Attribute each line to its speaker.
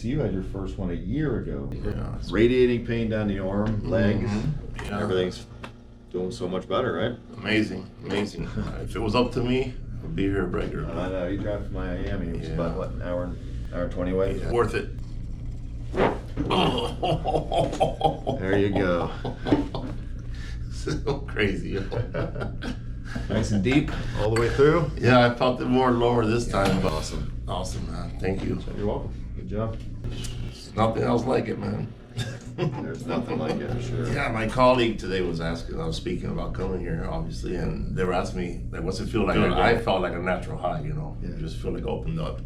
Speaker 1: see you had your first one a year ago.
Speaker 2: Yeah.
Speaker 1: Radiating pain down the arm, legs,
Speaker 2: Yeah.
Speaker 1: everything's doing so much better, right?
Speaker 2: Amazing, amazing. If it was up to me, I'd be here regularly.
Speaker 1: I know, you drive from Miami, it was about, what, an hour and 20 away?
Speaker 2: Yeah. Worth it.
Speaker 1: There you go.
Speaker 2: So crazy.
Speaker 1: Nice and deep, all the way through?
Speaker 2: Yeah, I felt it more lower this time, but
Speaker 1: Awesome.
Speaker 2: awesome, man. Thank you.
Speaker 1: You're welcome. Good job.
Speaker 2: There's nothing else like it, man.
Speaker 1: There's nothing like it, for sure.
Speaker 2: Yeah, my colleague today was asking, I was speaking about coming here, obviously, and they were asking me, like, what's it feel like?
Speaker 1: Good,
Speaker 2: I felt like a natural high, you know?
Speaker 1: Yeah.
Speaker 2: Just feel like opened up.